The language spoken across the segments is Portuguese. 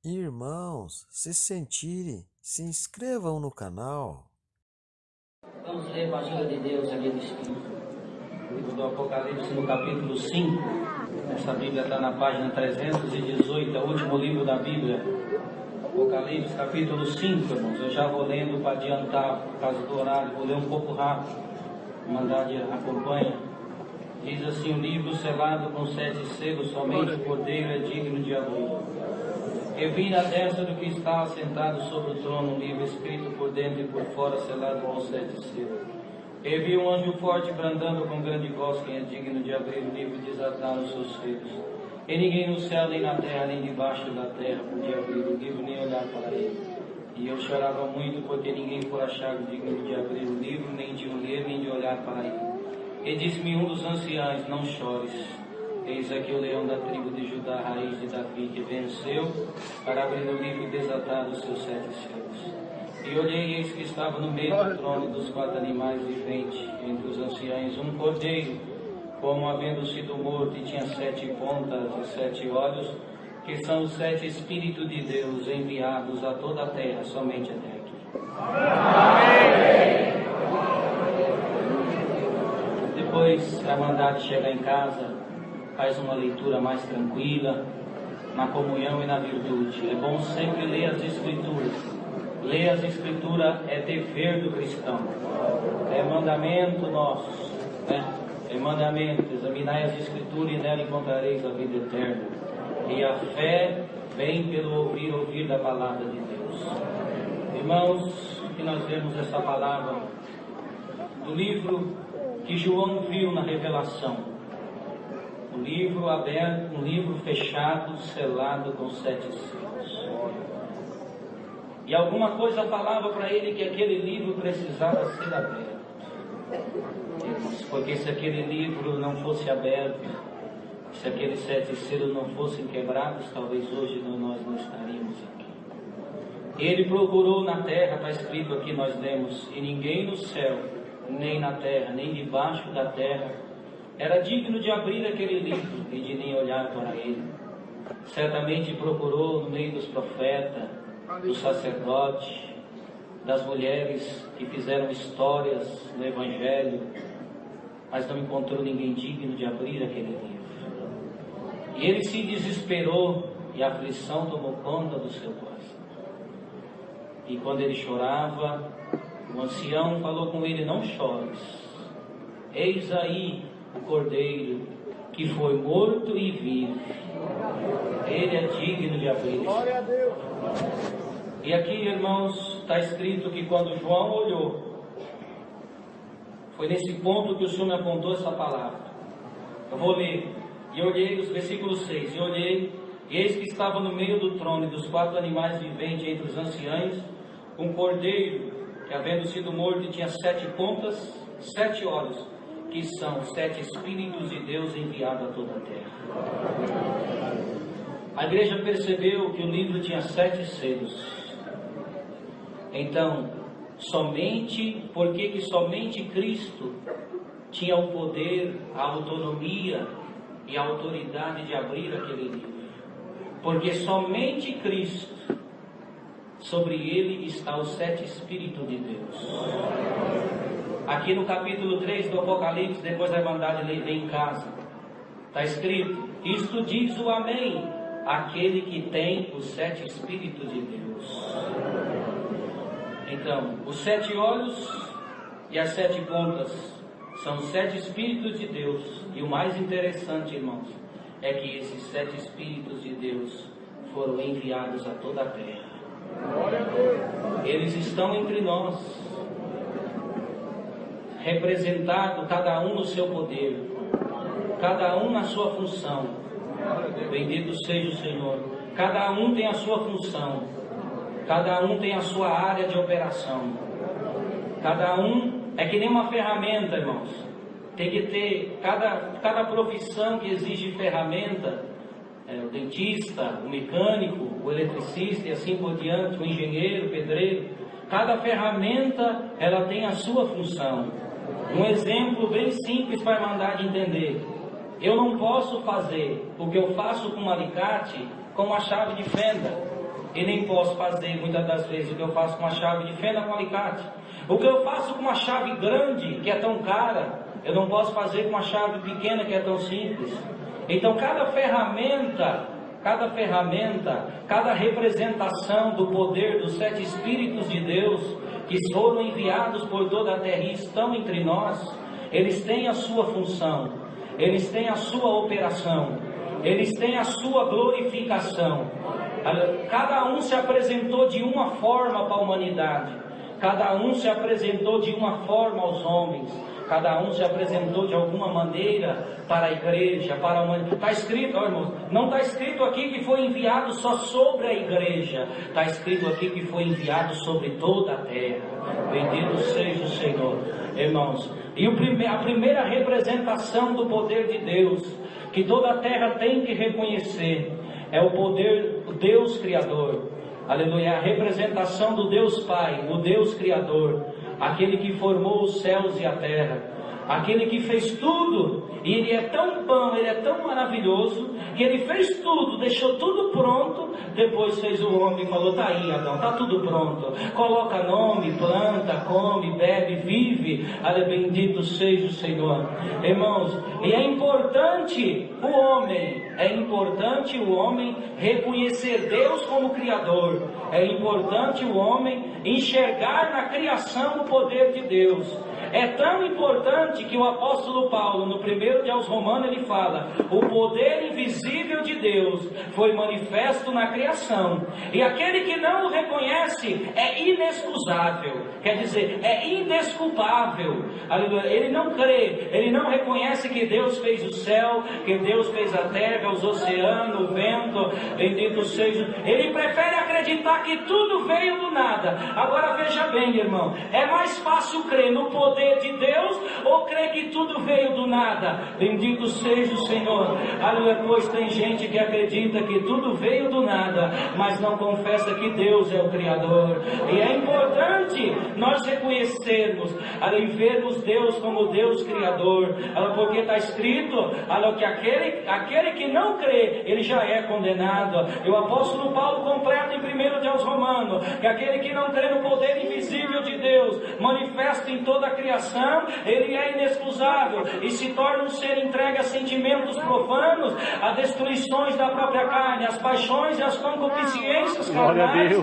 Irmãos, se sentirem, se inscrevam no canal. Vamos ler o Evangelho de Deus ali do Espírito. Livro do Apocalipse, no capítulo 5. Essa Bíblia está na página 318, é o último livro da Bíblia. Apocalipse, capítulo 5, irmãos. Eu já vou lendo para adiantar, por causa do horário. Vou ler um pouco rápido. A Irmandade acompanha. Diz assim: o livro selado com 7 selos, somente o Cordeiro é digno de abrir. Eu vi na destra do que está assentado sobre o trono um livro escrito por dentro e por fora, selado com 7 selos. Eu vi um anjo forte brandando com grande voz: quem é digno de abrir o livro e desatar os seus selos? E ninguém no céu, nem na terra, nem debaixo da terra podia abrir o livro, nem olhar para ele. E eu chorava muito, porque ninguém foi achado digno de abrir o livro, nem de o ler, nem de olhar para ele. E disse-me um dos anciãos: não chores. Eis aqui o leão da tribo de Judá, raiz de Davi, que venceu para abrir o livro e desatar os seus 7 selos. E olhei, e eis que estava no meio do trono e dos 4 animais viventes, entre os anciãos, um cordeiro, como havendo sido morto, e tinha 7 pontas e 7 olhos, que são os 7 Espíritos de Deus enviados a toda a terra, somente até aqui. Amém. Depois a Irmandade chega em casa, faz uma leitura mais tranquila, na comunhão e na virtude. É bom sempre ler as Escrituras. Ler as Escrituras é dever do cristão. É mandamento nosso, né? É mandamento. Examinai as Escrituras e nela encontrareis a vida eterna. E a fé vem pelo ouvir da palavra de Deus. Irmãos, que nós vemos essa palavra do livro que João viu na revelação. Um livro aberto, um livro fechado, selado com 7 selos. E alguma coisa falava para ele que aquele livro precisava ser aberto. Porque se aquele livro não fosse aberto, se aqueles 7 selos não fossem quebrados, talvez hoje nós não estaríamos aqui. Ele procurou na terra, está escrito aqui, nós lemos: e ninguém no céu, nem na terra, nem debaixo da terra era digno de abrir aquele livro e de nem olhar para ele. Certamente procurou no meio dos profetas, dos sacerdotes, das mulheres que fizeram histórias no Evangelho, mas não encontrou ninguém digno de abrir aquele livro. E ele se desesperou e a aflição tomou conta do seu coração. E quando ele chorava, o ancião falou com ele: não chores, eis aí o Cordeiro que foi morto e vive. Ele é digno de abrir. Glória a Deus. E aqui, irmãos, está escrito que quando João olhou, foi nesse ponto que o Senhor me apontou essa palavra. Eu vou ler. E olhei, os versículos 6. E olhei, e eis que estava no meio do trono e dos 4 animais viventes entre os anciãos, um cordeiro que, havendo sido morto, tinha 7 pontas, 7 olhos, que são 7 Espíritos de Deus enviados a toda a terra. A igreja percebeu que o livro tinha 7 selos. Então, somente Cristo tinha o poder, a autonomia e a autoridade de abrir aquele livro. Porque somente Cristo, sobre ele está os 7 Espíritos de Deus. Aqui no capítulo 3 do Apocalipse, depois da Irmandade ler em casa, está escrito: isto diz o Amém, aquele que tem os 7 Espíritos de Deus. Então, os 7 olhos e as 7 pontas são os 7 Espíritos de Deus. E o mais interessante, irmãos, é que esses 7 Espíritos de Deus foram enviados a toda a terra. Eles estão entre nós, representado cada um no seu poder, cada um na sua função. Bendito seja o Senhor. Cada um tem a sua função, cada um tem a sua área de operação. Cada um é que nem uma ferramenta, irmãos. Tem que ter cada profissão que exige ferramenta, o dentista, o mecânico, o eletricista e assim por diante, o engenheiro, o pedreiro. Cada ferramenta ela tem a sua função. Um exemplo bem simples para a Irmandade entender: eu não posso fazer o que eu faço com um alicate com uma chave de fenda. e nem posso fazer muitas das vezes o que eu faço com uma chave de fenda com alicate. O que eu faço com uma chave grande, que é tão cara, eu não posso fazer com uma chave pequena, que é tão simples. Então cada ferramenta, cada representação do poder dos 7 Espíritos de Deus, que foram enviados por toda a terra e estão entre nós, eles têm a sua função, eles têm a sua operação, eles têm a sua glorificação. Cada um se apresentou de uma forma para a humanidade, cada um se apresentou de uma forma aos homens, cada um se apresentou de alguma maneira para a igreja, para a humanidade. Está escrito, ó, irmãos, não está escrito aqui que foi enviado só sobre a igreja, está escrito aqui que foi enviado sobre toda a terra. Bendito seja o Senhor, irmãos. E a primeira representação do poder de Deus, que toda a terra tem que reconhecer, é o poder do Deus Criador. Aleluia, a representação do Deus Pai, o Deus Criador, aquele que formou os céus e a terra, aquele que fez tudo, e Ele é tão bom, Ele é tão maravilhoso, que Ele fez tudo, deixou tudo pronto, depois fez o homem e falou: tá aí, Adão, tá tudo pronto, coloca nome, planta, come, bebe, vive. Bendito seja o Senhor. Irmãos, e é importante o homem reconhecer Deus como Criador, é importante o homem enxergar na criação o poder de Deus. É tão importante que o apóstolo Paulo, no 1 de aos Romanos, ele fala: o poder invisível de Deus foi manifesto na criação, e aquele que não o reconhece é inexcusável, quer dizer, é indesculpável. Ele não crê, ele não reconhece que Deus fez o céu, que Deus fez a terra, os oceanos, o vento, bendito seja. Ele prefere acreditar que tudo veio do nada. Agora veja bem, irmão, é mais fácil crer no poder de Deus ou crer que tudo veio do nada? Bendito seja o Senhor. Aleluia. Pois tem gente que acredita que tudo veio do nada, mas não confessa que Deus é o Criador. E é importante nós reconhecermos, e vermos Deus como Deus Criador, porque está escrito que aquele que não crê, ele já é condenado. E o apóstolo Paulo completa em 1 de aos Romanos, que aquele que não crê no poder invisível de Deus, manifesto em toda a criação, ele é inexcusável e se torna um ser entregue a sentimentos profanos, a destruições da própria carne, as paixões e as concupiscências carnais.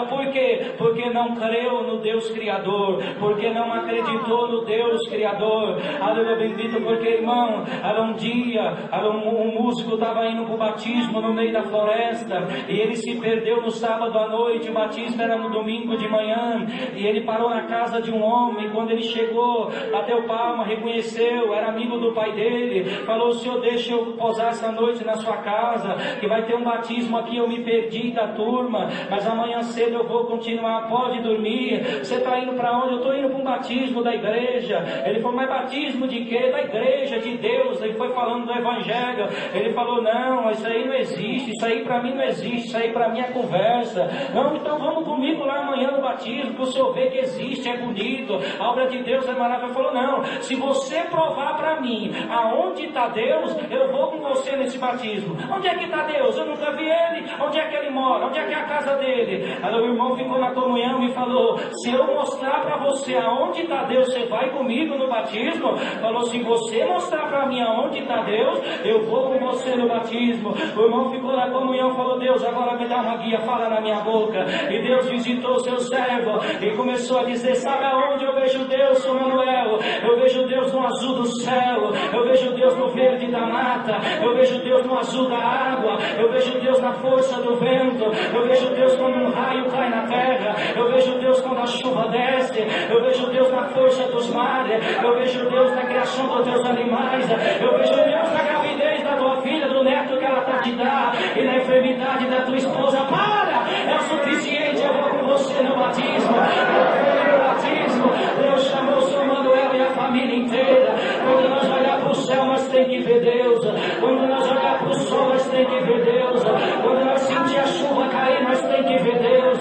Por quê? Porque não creu no Deus Criador, porque não acreditou no Deus Criador. Aleluia, bendito. Porque, irmão, um dia um músico estava indo para o batismo no meio da floresta, e ele se perdeu no sábado à noite. O batismo era no domingo de manhã, e ele parou na casa de um homem. Quando ele chegou, bateu palma, reconheceu, era amigo do pai dele, falou: senhor, deixa eu posar essa noite na sua casa, que vai ter um batismo aqui. Eu me perdi da turma, mas amanhã cedo eu vou continuar. Pode dormir. Você está indo para onde? Eu estou indo para um batismo da igreja. Ele falou: mas batismo de quê? Da igreja, de Deus. Ele foi falando do evangelho. Ele falou: não, isso aí não existe, isso aí para mim não existe, isso aí para mim é conversa. Não, então vamos comigo lá amanhã no batismo, para o senhor ver que existe, é bonito, a obra de Deus é maravilhosa. Ele falou: não, se você provar para mim aonde está Deus, eu vou com você nesse batismo. Onde é que está Deus? Eu nunca vi Ele. Onde é que Ele mora? Onde é que é a casa dele? Aí o irmão ficou na comunhão e falou: se eu mostrar para você aonde está Deus, você vai comigo no batismo? Falou: se você mostrar para mim aonde está Deus, eu vou com você no batismo. O irmão ficou na comunhão e falou: Deus, agora me dá uma guia, fala na minha boca. E Deus visitou o seu servo e começou a dizer: sabe aonde eu vejo Deus, São Manuel? Eu vejo Deus no azul do céu, eu vejo Deus no verde da mata, eu vejo Deus no azul da água, eu vejo Deus na força do vento, eu vejo Deus quando um raio cai na terra, eu vejo Deus quando a chuva desce, eu vejo Deus na força dos mares, eu vejo Deus na criação dos teus animais, eu vejo Deus na gravidez da tua filha, do neto que ela está te dar, e na enfermidade da tua esposa. Para! É o suficiente, eu vou com você no batismo. No batismo, Deus chamou o São Manuel e a família inteira. Quando nós olhar para o céu, nós tem que ver Deus. Quando nós olhar para o sol, nós tem que ver Deus. Quando nós sentir a chuva cair, nós tem que ver Deus.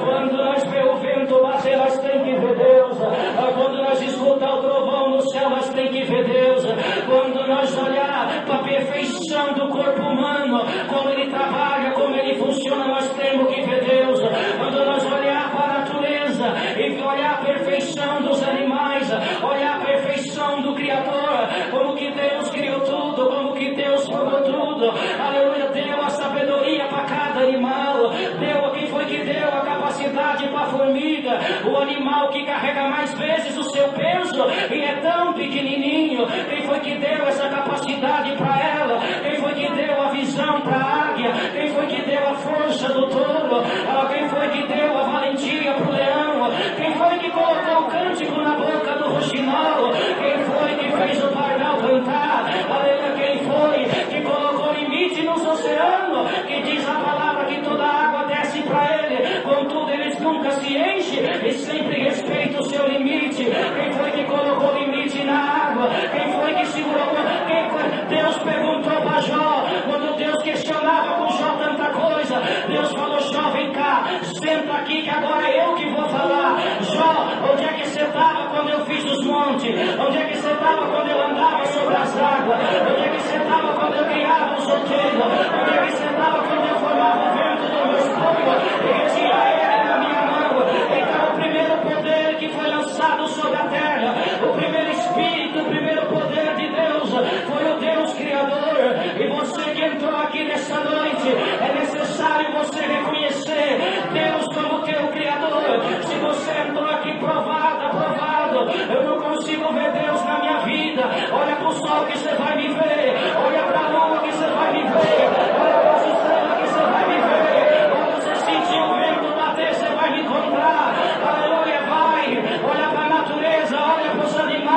Quando nós ver o vento bater, nós tem que ver Deus. Quando nós escutar o trovão no céu, nós tem que ver Deus. Quando nós olhar para a perfeição do corpo humano, como ele trabalha, como ele funciona, a formiga, o animal que carrega mais vezes o seu peso e é tão pequenininho. Quem foi que deu essa capacidade para ela? Quem foi que deu a visão para a águia? Quem foi que deu a força do touro? Quem foi que deu a valentia para o leão? Quem foi que colocou o cântico na boca do roxinol? Quem foi que fez o pardal cantar? Aleluia. Quem foi que colocou limite nos oceanos? Que diz a palavra que toda a água desce para ele, contudo eles nunca se enchem e sempre respeitam o seu limite. Quem foi que colocou limite na água? Quem foi que segurou? Deus perguntou para Jó, quando Deus questionava com Jó tanta coisa, Deus falou: Jó, vem cá, senta aqui que agora é eu que vou falar. Jó, onde é que você estava quando eu fiz os montes? Onde é que você estava quando eu andava sobre as águas? Onde é que você estava quando eu criava os outeiros? Onde é que você estava quando eu formava o vento do meu espólio e tinha ele na minha mão? Então o primeiro poder que foi lançado sobre a terra, o primeiro Espírito, o primeiro poder de Deus foi o Deus Criador. E você que entrou aqui nessa noite, é necessário você reconhecer Deus como teu Criador. Se você entrou aqui aprovado, eu não consigo ver Deus na minha vida. Olha para o sol que você vai me ver, olha para a lua que você vai me ver, olha para as estrelas que você vai me ver. Quando você sentir o vento bater, você vai me encontrar. Aleluia, vai, olha para a natureza, olha para os animais,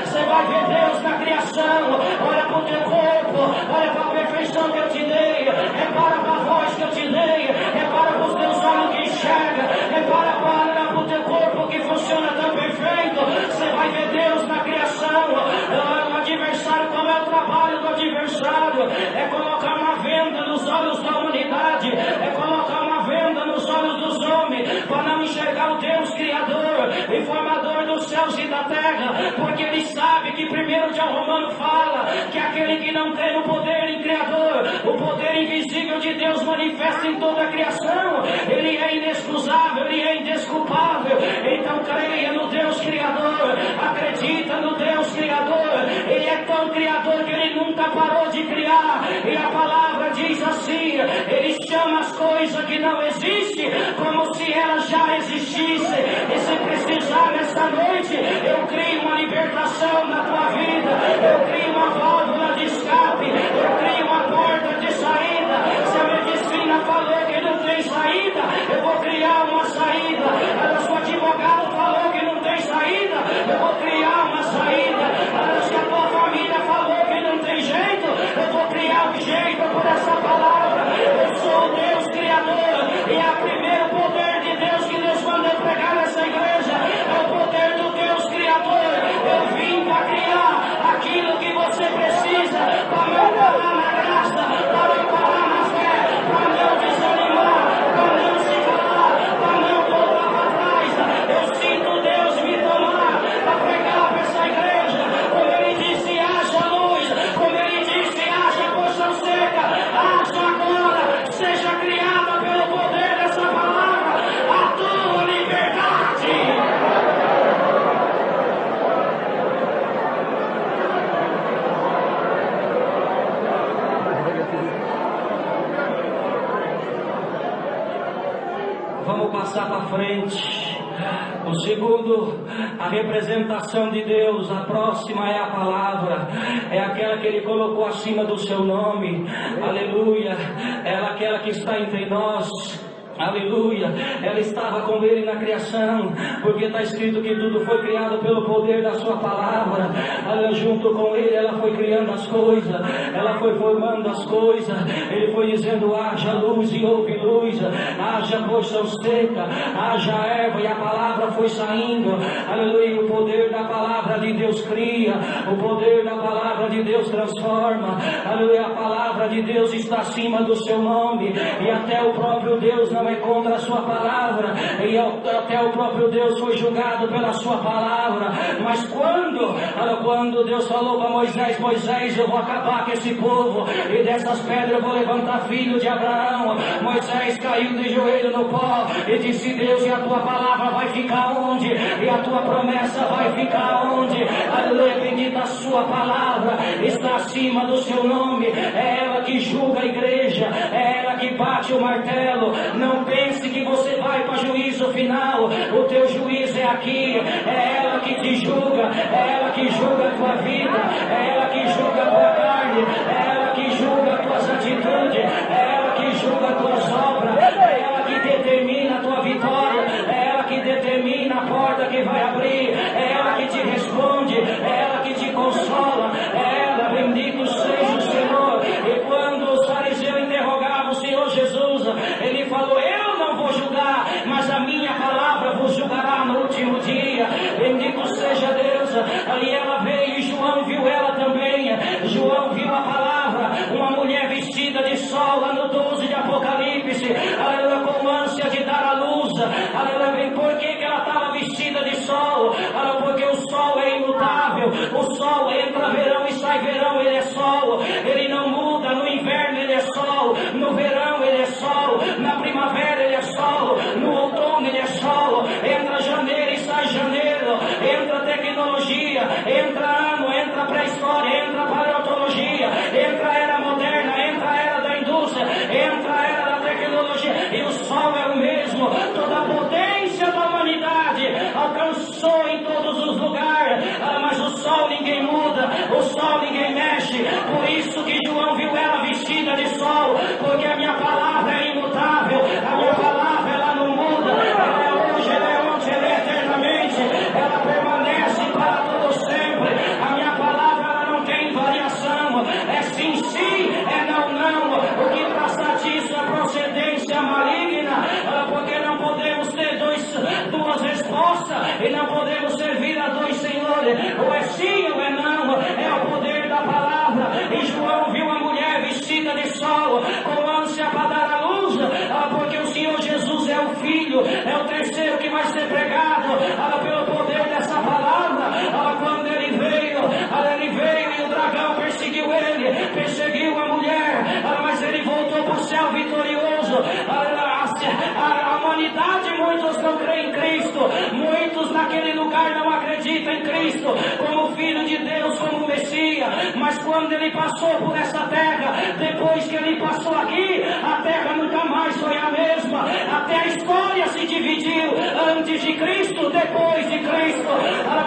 você vai ver Deus na criação. Olha para o teu corpo, olha para a perfeição que eu te dei, repara para a voz que eu te dei, repara para os teus olhos que enxergam, repara para o teu corpo que funciona tão perfeito. Você vai ver Deus na criação. O adversário, como é o trabalho do adversário? É colocar uma venda nos olhos da humanidade, é colocar uma venda nos olhos dos homens, para não enxergar o Deus Criador e formador dos céus e da terra, porque ele sabe que primeiro de Romano fala que aquele que não crê no poder em Criador, o poder invisível de Deus manifesta em toda a criação, ele é inexcusável, ele é indesculpável. Então creia no Deus Criador, acredita no Deus Criador. Ele é tão criador que ele nunca parou de criar, e a palavra diz assim: ele chama as coisas que não existem como se elas já existissem. E se precisar nessa noite, eu crio uma libertação na tua vida, eu crio uma válvula de escape, eu crio uma porta de saída. Se a medicina falou que não tem saída, eu vou criar uma saída. Se o advogado falou que não tem saída, eu vou criar uma saída. Se a tua família falou que não tem jeito, eu vou criar um jeito por essa palavra. Eu sou o Deus Criador, e é o primeiro poder de Deus que Deus manda eu pregar nessa igreja, é o poder do Deus Criador. Eu vim para criar aquilo que você precisa, para não parar na graça, para não parar na fé, para não desanimar, para não se calar, para não voltar para trás. Eu sinto Deus me tomar para pregar para essa igreja. Como ele disse, haja luz, como ele disse, haja porção seca, haja agora, seja criada pelo poder dessa palavra a tua liberdade. Vamos passar para frente. O segundo, a representação de Deus, a próxima é a palavra, é aquela que Ele colocou acima do seu nome, aleluia, ela é aquela que está entre nós. Aleluia, ela estava com ele na criação, porque está escrito que tudo foi criado pelo poder da sua palavra. Junto com ele ela foi criando as coisas, ela foi formando as coisas. Ele foi dizendo: haja luz e houve luz, haja porção seca, haja erva, e a palavra foi saindo. Aleluia, o poder da palavra de Deus cria, o poder da palavra de Deus transforma. Aleluia, a palavra de Deus está acima do seu nome, e até o próprio Deus não é contra a sua palavra, e até o próprio Deus foi julgado pela sua palavra. Mas quando Deus falou para Moisés: Moisés, eu vou acabar com esse povo, e dessas pedras eu vou levantar filho de Abraão. Moisés caiu de joelho no pó e disse: Deus, e a tua palavra vai ficar onde? E a tua promessa vai ficar onde? Aleluia, bendita a sua palavra, está acima do seu nome, é ela que julga a igreja, é ela que bate o martelo. Não pense que você vai para juízo final. O teu juízo é aqui. É ela que te julga. É ela que julga a tua vida. É ela que julga a tua carne. É ela que julga as tuas atitudes. É ela que julga as tuas obras. É ela que determina a tua vitória. É ela que determina a porta que vai abrir. É ela que te responde. É ela que te consola. É ela, bendito seja o Senhor. E quando os fariseus interrogavam o Senhor Jesus, ele falou: eu não vou julgar, mas a minha palavra vos julgará no último dia. Bendito seja Deus. Aí ela veio e João viu ela também. João viu a palavra, uma mulher vestida de sol, lá no 12 de Apocalipse, aleluia, com ânsia de dar a luz. Aleluia. Por que ela estava vestida de sol? Porque o sol é imutável. O sol entra verão e sai verão, ele é sol. Ele não muda. No inverno ele é sol, no verão ele é sol, na primavera ele é sol, no outono ele é sol. Entra janeiro e sai janeiro. Entra tecnologia, entra ano, entra pré-história, entra paleontologia, entra a era moderna, entra a era da indústria, entra a era da tecnologia, e o sol é o mesmo. Toda a potência da humanidade alcançou em todos os lugares, mas o sol ninguém muda, o sol ninguém mexe. Por isso que João viu ela vestida de sol, porque a minha palavra é imutável, a minha palavra ela não muda, ela é hoje, ela é ontem, ela é eternamente, ela permanece para todo sempre. A minha palavra ela não tem variação, é sim, sim, é não, não. O que passa disso é procedência maligna, porque não podemos ter duas respostas, e não podemos servir a dois senhores, ou é sim ou é não. É o poder da palavra. E João viu a mulher vestida de sol, com ânsia para dar a luz, porque o Senhor Jesus é o Filho, é o terceiro que vai ser pregado, pelo poder dessa palavra. Quando ele veio e o dragão perseguiu a mulher, mas ele voltou para o céu vitorioso. A humanidade, muitos não creem em Cristo, muitos naquele lugar não acreditam em Cristo como Filho de Deus, como Messias. Mas quando ele passou por essa terra, depois que ele passou aqui, a terra nunca mais foi a mesma. Até a história se dividiu, antes de Cristo, depois de Cristo.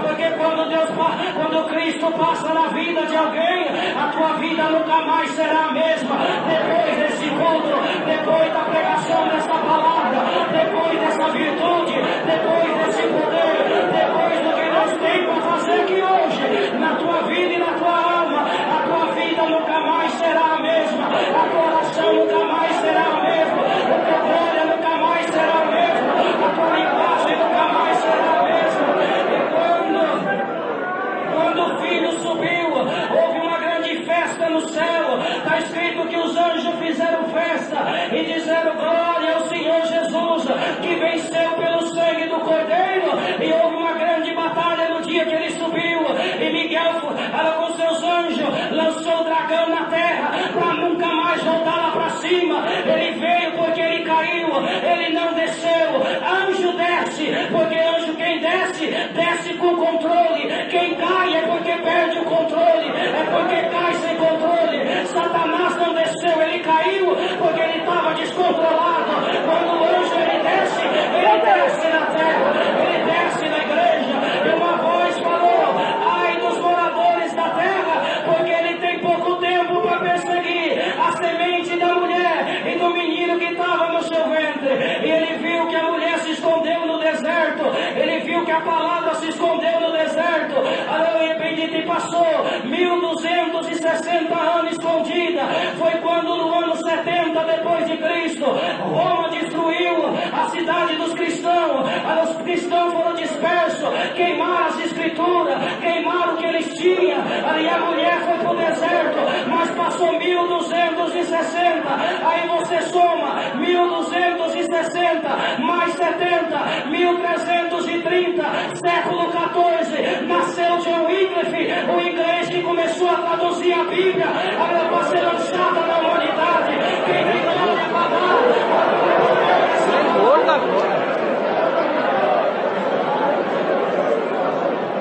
Porque quando Cristo passa na vida de alguém, a tua vida nunca mais será a mesma. Depois desse culto, depois da pregação dessa palavra, depois dessa virtude, depois desse poder, depois do que Deus tem para fazer aqui hoje, na tua vida e na tua alma, a tua vida nunca mais será a mesma, a tua oração nunca mais será a mesma, a tua glória nunca mais será a mesma, a tua linguagem nunca mais será a mesma. E quando o Filho subiu, houve uma grande festa no céu. Está escrito que os anjos fizeram festa e disseram: glória ao Senhor Jesus, que venceu pelo sangue do Cordeiro. E houve uma grande batalha no dia que ele subiu, e Miguel, com seus anjos, lançou o dragão na terra para nunca mais voltar lá para cima. Ele veio porque ele caiu, ele não desceu. Anjo desce, porque anjo quem desce, desce com controle. Quem cai é porque perde o controle, é porque cai sem controle. Satanás não desceu, ele caiu porque ele estava descontrolado. Quando o anjo ele desce na terra, ele desce na igreja. E uma voz falou: ai dos moradores da terra, porque ele tem pouco tempo para perseguir a semente da mulher e do menino que estava no seu ventre. E ele viu que a mulher se escondeu no deserto, ele viu que a palavra se escondeu no deserto. Aleluia, bendito. E passou 1260 anos escondida. Foi quando no ano 70 depois de Cristo, Roma destruiu a cidade dos cristãos. Os cristãos foram dispersos, queimaram as escrituras, queimaram o que eles tinham. E a mulher foi para o deserto, mas passou 1260. Aí você soma 1260 mais 70, 1330, século 14, nasceu John Wycliffe, o inglês que começou a traduzir a Bíblia para ser lançada na humanidade. Quem tem glória para dar? Senhor da glória.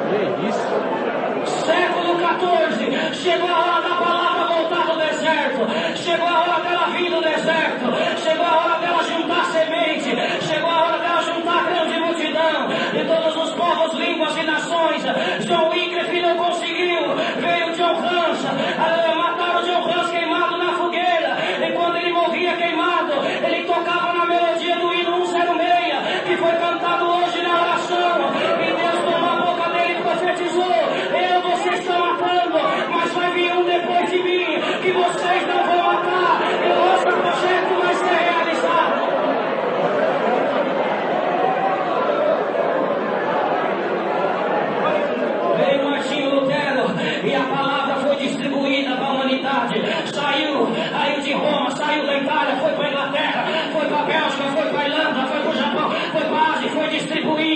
Que isso? Século 14, chegou a hora da palavra voltar do deserto, chegou a hora dela vir do deserto, chegou a hora dela juntar semente, chegou a hora dela juntar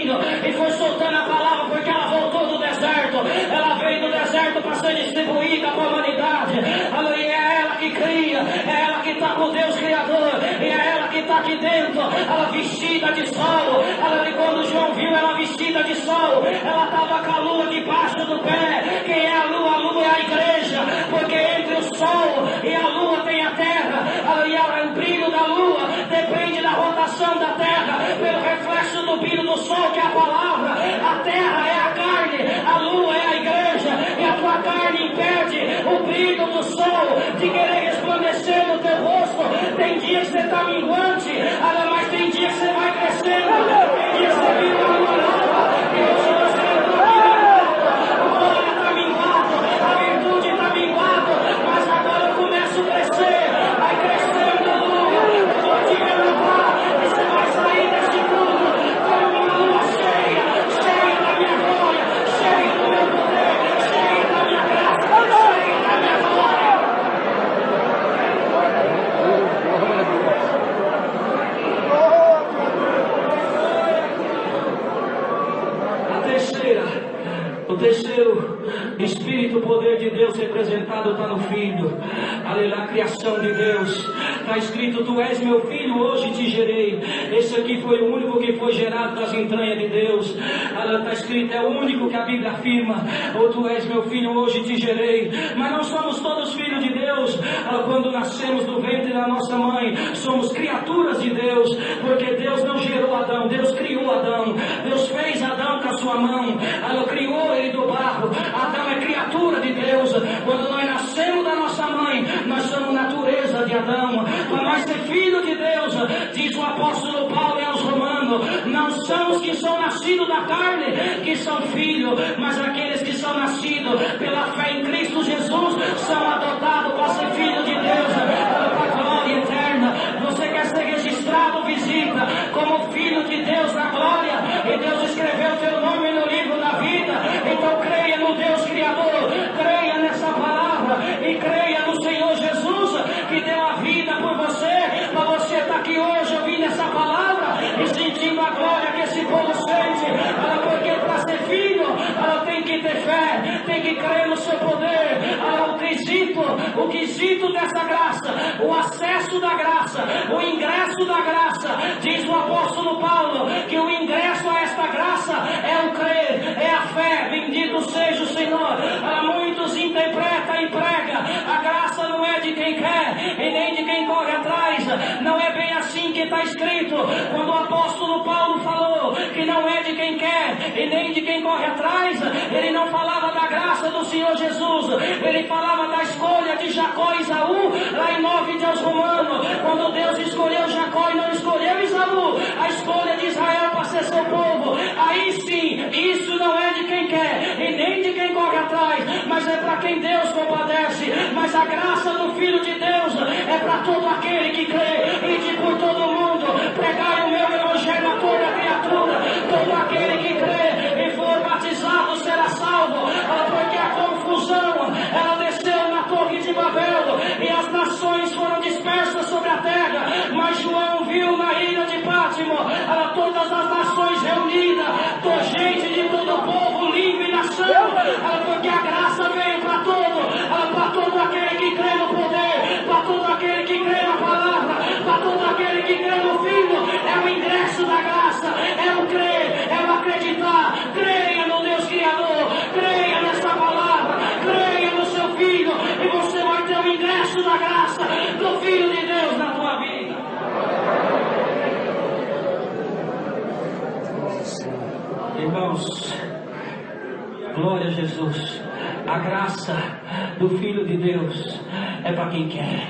vindo e foi soltando a palavra, porque ela voltou do deserto. Ela veio do deserto para ser distribuída para a humanidade. Aleluia, é ela que cria, é ela que está com Deus Criador, e é ela que está aqui dentro, ela vestida de sol. Aleluia, quando João viu ela vestida de sol, ela estava com a lua debaixo do pé. Quem é a lua? A lua é a igreja, porque entre o sol e a lua tem a terra. Aleluia, o brilho da lua depende da rotação da terra, pelo reflexo do brilho do sol, que é a palavra. A terra é a carne, a lua é a igreja, e a tua carne impede o brilho do sol de querer resplandecer no teu rosto. Tem dia que você está minguante, mas tem dia que você vai crescendo. Tem dia que você vira uma lua nova, e hoje você entrou aqui minguado. O glória está minguado, a virtude está minguado, mas agora eu começo a crescer. Vai crescendo a lua, eu vou te levantar, e você vai sair desse mundo como uma lua cheia, cheia da minha glória, cheia do meu poder, cheia da minha graça, cheia da minha glória. O terceiro Espírito, poder de Deus representado está no Filho. Aleluia, a criação de Deus. Está escrito: tu és meu filho, hoje te gerei. Esse aqui foi o único que foi gerado das entranhas de Deus. Está escrito, é o único que a Bíblia afirma: ou tu és meu filho, hoje te gerei. Mas não somos todos filhos de Deus. Quando nascemos do ventre da nossa mãe, somos criaturas de Deus, porque Deus não gerou Adão, Deus criou Adão. Deus fez Adão com a sua mão, criou ele do barro. Adão é criatura de Deus. Quando nós nascemos da nossa mãe, nós somos natureza de Adão. Para nós ser filho de Deus, diz o apóstolo Paulo aos Romanos, não são os que são nascidos da carne que são filhos, mas aqueles que são nascidos pela fé em Cristo Jesus são adotados para ser filho de Deus, para a glória eterna. Você quer ser registrado, visita, como filho de Deus na glória, e Deus escreveu teu nome no livro da vida. Então creia no Deus Criador, creia nessa palavra e creia no Senhor Jesus, que deu a vida por você, para você estar aqui hoje ouvindo essa palavra e sentindo a glória que esse povo sente. Porque para ser filho, tem que ter fé, tem que crer no seu poder. O quesito dessa graça, o acesso da graça, o ingresso da graça, diz o apóstolo Paulo, que o ingresso a esta graça é o crer, é a fé. Bendito seja o Senhor. Muitos interpretam e pregam: a graça não é de quem quer e nem de quem corre atrás. Não é bem assim que está escrito. Quando o apóstolo Paulo falou que não é de quem quer e nem de quem corre atrás, ele não falava da graça do Senhor Jesus, ele falava da escolha de Jacó e Esaú, lá em 9 de aos Romanos, quando Deus escolheu Jacó e não escolheu Esaú, a escolha de Israel para ser seu povo. Aí sim, isso não é de quem quer e nem de quem corre atrás, mas é para quem Deus compadece. Mas a graça do Filho de Deus é para todo aquele que crê. Ide por todo mundo, pregai o meu evangelho a toda criatura. Todo aquele que crê e for batizado será salvo. Porque a confusão, ela desceu na torre de Babel e as nações foram dispersas sobre a terra. Mas João viu na ilha de Pátimo todas as nações reunidas, gente de todo o povo, língua e nação. Porque a graça veio para todo aquele que crê no poder, para todo aquele que crê na palavra, para todo aquele que crê no Filho. É o ingresso da graça, é o crer, é o acreditar. Creia no Deus Criador, creia nessa palavra, creia no seu Filho, e você vai ter o ingresso da graça do Filho de Deus na tua vida. Irmãos, glória a Jesus. A graça do Filho de Deus é para quem quer,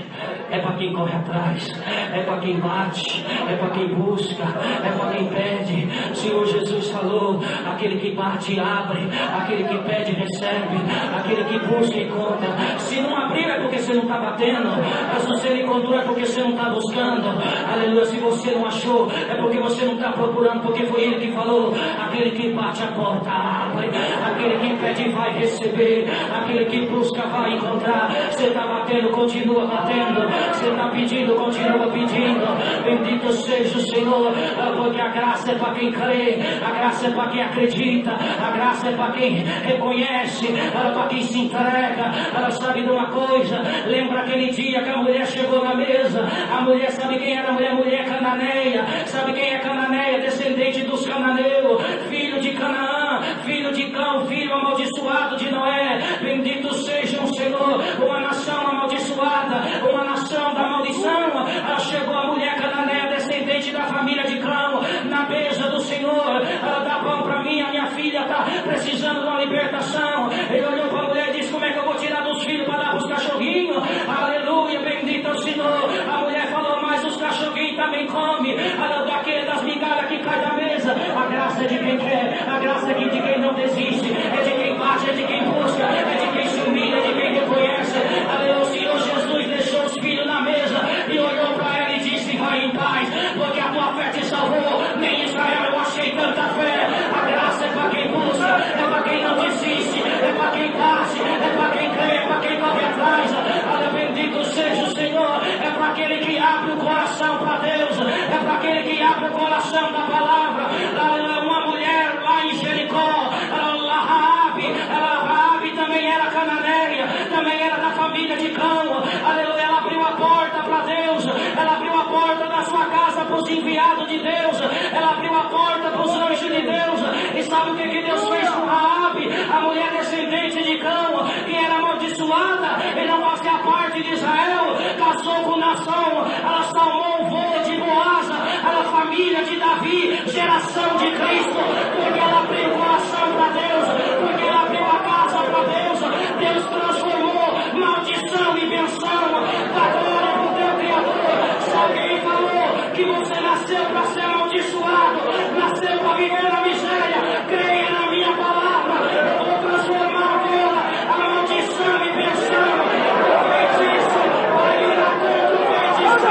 é para quem corre atrás, é para quem bate, é para quem busca, é para quem pede. O Senhor Jesus falou: aquele que bate abre, aquele que pede recebe, aquele que busca encontra. Se não abrir é porque você não está batendo, mas se você não encontrou é porque você não está buscando. Aleluia. Se você não achou é porque você não está procurando, porque foi Ele que falou: aquele que bate a porta abre, aquele que pede vai receber, aquele que busca vai encontrar. Você está batendo, continua batendo. Você está pedindo, continua pedindo. pedindo. Bendito seja o Senhor, porque a graça é para quem crê, a graça é para quem acredita, a graça é para quem reconhece, para quem se entrega. Ela sabe de uma coisa, lembra aquele dia que a mulher chegou na mesa, a mulher sabe quem era a mulher? Mulher cananeia. Sabe quem é cananeia? Descendente dos cananeus, filho de Canaã, filho de Cão, filho amaldiçoado de Noé. Bendito seja o Senhor, uma nação amaldiçoada, uma nação da maldição. Ela chegou a mulher cananeia, descendente da família de Cão, na mesa do Senhor. Ela dá pão para mim, a minha filha está precisando de uma libertação. Ele olhou para a mulher e disse: como é que eu vou tirar dos filhos para dar para os cachorrinhos? Aleluia, bendito é o Senhor. A mulher falou: mas os cachorrinhos também comem daquele das migalhas que cai da mesa. A graça é de quem quer, a graça é de quem não desiste, é de quem bate, é de quem busca, é de quem se humilha, é de quem reconhece. Aleluia, o Senhor Jesus deixou os filhos na mesa e olhou para ela e disse: vai em paz, porque a tua fé te salvou. Nem em Israel eu achei tanta fé. A graça é para quem busca, é para quem não desiste, é para quem bate, é para quem crê, é para quem corre atrás. Aleluia, bendito seja o Senhor. É para aquele que abre o coração para Deus, é para aquele que abre o coração da palavra. Uma mulher lá em Jericó, Raabe também era cananeia, também era da família de Cão. Aleluia, ela abriu a porta para Deus, ela abriu a porta da sua casa para os enviados de Deus, ela abriu a porta para os anjos de Deus. E sabe o que Deus fez com Raabe, a mulher descendente de Cão, que era amaldiçoada e não fazia parte de Israel, casou com nação, ela salmou o voo de Boaz, ela família de Davi, geração de Cristo, porque ela abriu o coração para Deus, porque ela abriu a casa para Deus. Deus transformou maldição em benção. Dá glória para o teu Criador. Se alguém falou que você nasceu para ser amaldiçoado, nasceu para viver na miséria, creia na minha palavra. Eu vou transformar agora a maldição em benção. Fez isso, vai virar tudo, fez isso.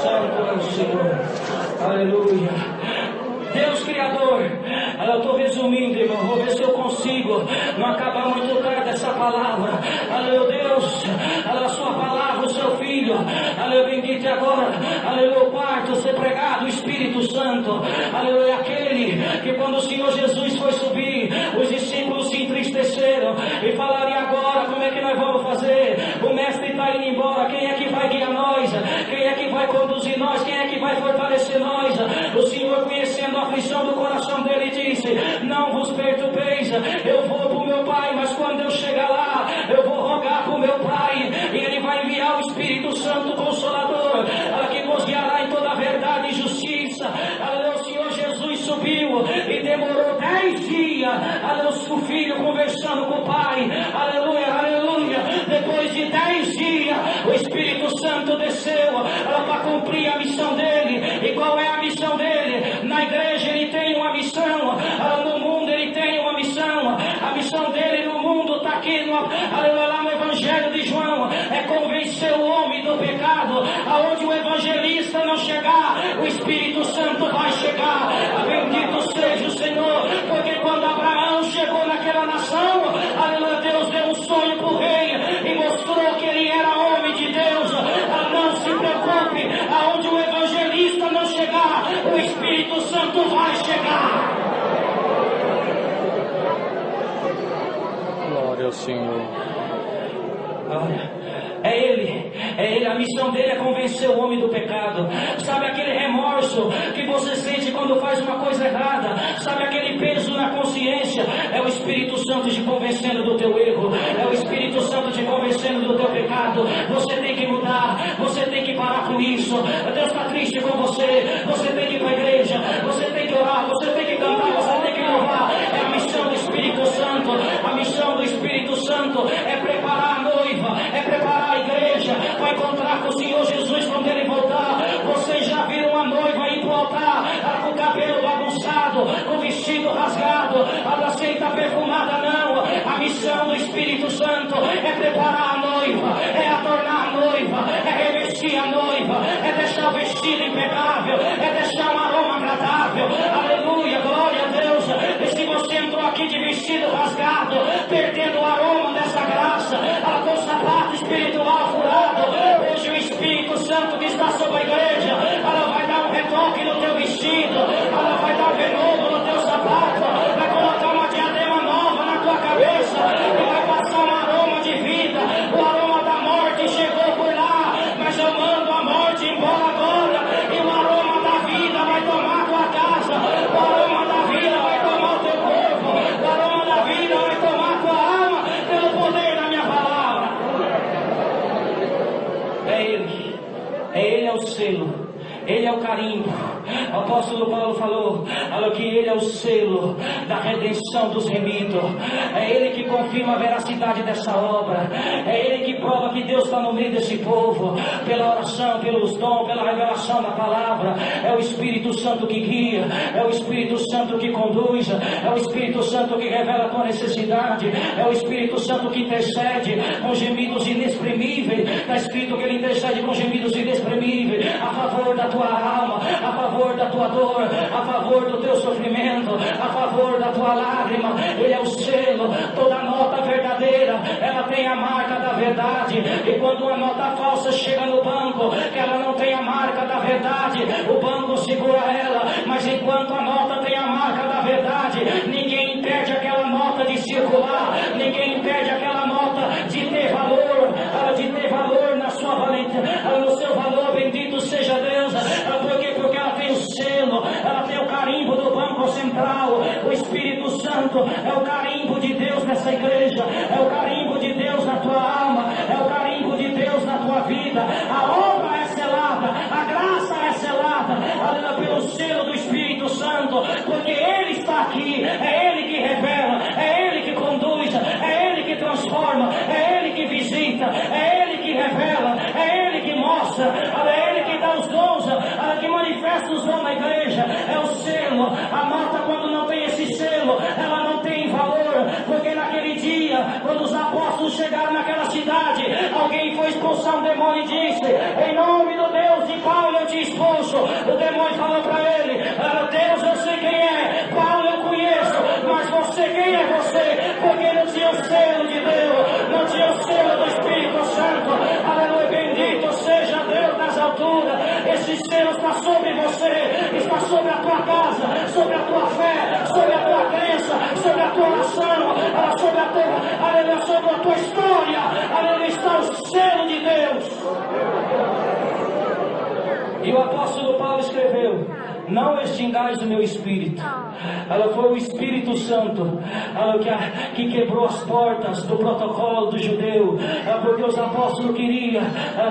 Santo é o Senhor. Aleluia. Deus Criador, eu estou resumindo, irmão, vou ver se eu consigo não acabar muito tarde essa palavra. Aleluia, Deus, a sua palavra, o seu filho, aleluia, bendito agora, aleluia, o quarto ser pregado, o Espírito Santo, aleluia, aquele que quando o Senhor Jesus foi subir, os discípulos se entristeceram e falaram: e agora, como é que nós vamos fazer? O mestre está indo embora, quem é que vai guiar nós? Quem é que vai conduzir nós? Quem é que vai fortalecer nós? O Senhor, conhecendo a aflição do coração dele, disse: não vos perturbeis, eu vou para o meu Pai, mas quando eu chegar lá, eu vou rogar para o meu Pai, e ele vai enviar o Espírito Santo Consolador, que vos guiará em toda a verdade e justiça. Aleluia, o Senhor Jesus subiu e demorou 10 dias, aleluia, o Filho conversando com o Pai, aleluia, aleluia. Depois de 10 dias, o Espírito Santo desceu para cumprir a missão dele. E qual é a missão dele? Na igreja ele tem uma missão, no mundo ele tem uma missão. A missão dele no mundo está aqui lá no Evangelho de João, é convencer o homem do pecado. Aonde o evangelista não chegar, o Espírito Santo vai chegar. Bendito seja o Senhor, porque quando Abraão chegou naquela nação, aleluia, Deus deu um sonho para o rei e mostrou que ele era homem de Deus. Não se preocupe, aonde o evangelista não chegar, o Espírito Santo vai chegar. Glória ao Senhor. Olha, é ele, a missão dele é convencer o homem do pecado. Sabe aquele remorso que você sente quando faz uma coisa errada? Sabe aquele peso na consciência? É o Espírito Santo te convencendo do teu erro, é o Espírito Santo te convencendo do teu pecado. Você tem que mudar, você tem que parar com isso. Deus está triste com você, você tem que ir para a igreja, você tem que orar, você tem que cantar, você tem que louvar. É a missão do Espírito Santo. A missão do Espírito Santo é preparar a noiva, é preparar a igreja para encontrar com o Senhor Jesus quando ele voltar. Vocês já viram a noiva ir para o altar com o cabelo bagunçado, com o vestido rasgado, a aceita perfumada? Não. A missão do Espírito Santo é preparar a noiva, é tornar a noiva, é revestir a noiva, é deixar o vestido impecável, é deixar um aroma agradável. Aleluia, glória a Deus. E se você entrou aqui aqui de vestido rasgado, perdendo o aroma dessa graça, com o sapato espiritual furado. Hoje o Espírito Santo que está sobre a igreja, ela vai dar um retoque no teu vestido, ela vai dar um renovo no teu sapato, vai colocar uma diadema nova na tua cabeça e vai passar um aroma de vida. O aroma da morte chegou por lá, mas eu mando a morte embora agora, e o aroma da vida vai tomar a tua casa, o aroma da vida vai tomar o teu corpo, o aroma da vida vai tomar a tua alma, pelo poder da minha palavra. Ele é o selo, Ele é o carimbo. O apóstolo Paulo falou que Ele é o selo da redenção dos remidos. É Ele que confirma a veracidade dessa obra. É Ele que prova que Deus está no meio desse povo, pela oração, pelos dons, pela revelação da palavra. É o Espírito Santo que guia, é o Espírito Santo que conduz, é o Espírito Santo que revela a tua necessidade, é o Espírito Santo que intercede com gemidos inexprimíveis. Está escrito que Ele intercede com gemidos inexprimíveis a favor da tua alma, a favor da tua dor, a favor do teu sofrimento, a favor da tua lágrima. Ele é o selo. Toda nota verdadeira, ela tem a marca da verdade, e quando uma nota falsa chega no banco, que ela não tem a marca da verdade, o banco segura ela. Mas enquanto a nota tem a marca da verdade, ninguém impede aquela nota de circular, ninguém impede aquela nota de ter valor, na sua valência, no seu valor. Bendito seja Deus. Porque ela tem o selo, ela tem o carimbo do Banco Central. O Espírito Santo é o carimbo de Deus nessa igreja, é o carimbo de Deus na tua alma, é o carimbo de Deus na tua vida. A obra é selada, a graça é selada pelo selo do Espírito Santo, porque Ele está aqui, é Ele que revela, é Ele que conduz, é Ele que transforma, é Ele que visita, é Ele que revela, é Ele que mostra, é Ele que dá os dons, que manifesta os dons na igreja. É o selo. A nota, quando não tem esse selo, ela não tem valor, porque naquele dia, quando os apóstolos chegaram naquela cidade, alguém foi expulsar um demônio e disse: em nome do Deus de Paulo eu te expulso. O demônio falou para ele: Deus eu sei quem é, Paulo eu conheço, mas você, quem é você? Porque não tinha o selo de Deus, não tinha o selo do Espírito Santo. Aleluia, bendito seja Deus nas alturas. Esse selo está sobre você, está sobre a tua casa, sobre a tua fé, sobre a tua crença, sobre a tua oração, sobre a tua, aleluia, sobre a tua história. Aleluia, está o selo de Deus. E o apóstolo Paulo escreveu: não extingais o meu espírito. Ela foi o Espírito Santo que quebrou as portas do protocolo do judeu, porque os apóstolos queriam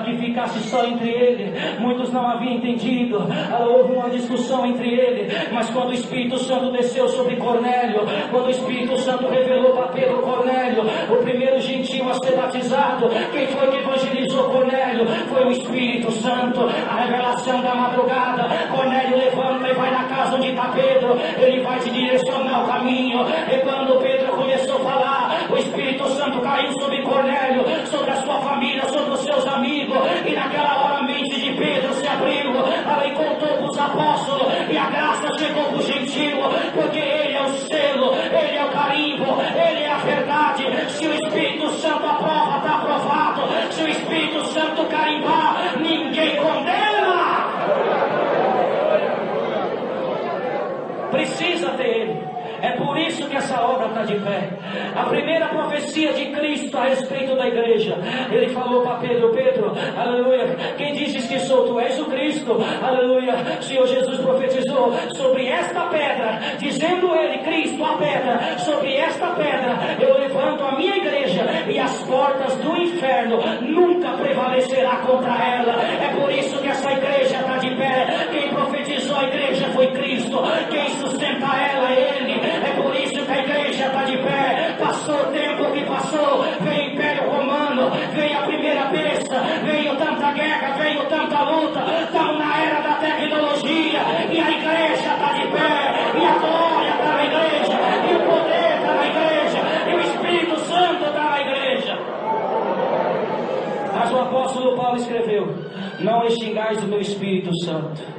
que ficasse só entre eles. Muitos não haviam entendido. Houve uma discussão entre eles, mas quando o Espírito Santo desceu sobre Cornélio, quando o Espírito Santo revelou para Pedro Cornélio, o primeiro gentil a ser batizado, quem foi que evangelizou Cornélio? Foi o Espírito Santo. A revelação da madrugada, Cornélio levanta e vai na casa onde está Pedro. Ele vai te direcionar o caminho. E quando Pedro começou a falar, o Espírito Santo caiu sobre Cornélio, sobre a sua família, sobre os seus amigos. E naquela hora a mente de Pedro se abriu. Ela contou para os apóstolos, e a graça chegou para o gentil, porque ele é o selo, ele é o carimbo, ele é a verdade. Se o Espírito Santo aprova, está aprovado. Se o Espírito Santo carimbar, ninguém condena. Precisa ter ele. É por isso que essa obra está de pé. A primeira profecia de Cristo a respeito da igreja, ele falou para Pedro: Pedro, aleluia, quem dizes que sou? Tu és o Cristo. Aleluia. O Senhor Jesus profetizou sobre esta pedra, dizendo ele, Cristo, a pedra, sobre esta pedra eu levanto a minha igreja, e as portas do inferno nunca prevalecerá contra ela. É por isso que essa igreja está de pé. Quem profetizou a igreja foi Cristo, quem sustenta ela é ele. É por isso que a igreja está de pé. Passou o tempo que passou, veio o Império Romano, veio a primeira besta, veio tanta guerra, veio tanta luta. Estamos na era da tecnologia, e a igreja está de pé, e a glória está na igreja, e o poder está na igreja, e o Espírito Santo está na igreja. Mas o apóstolo Paulo escreveu: não extingais o meu Espírito Santo.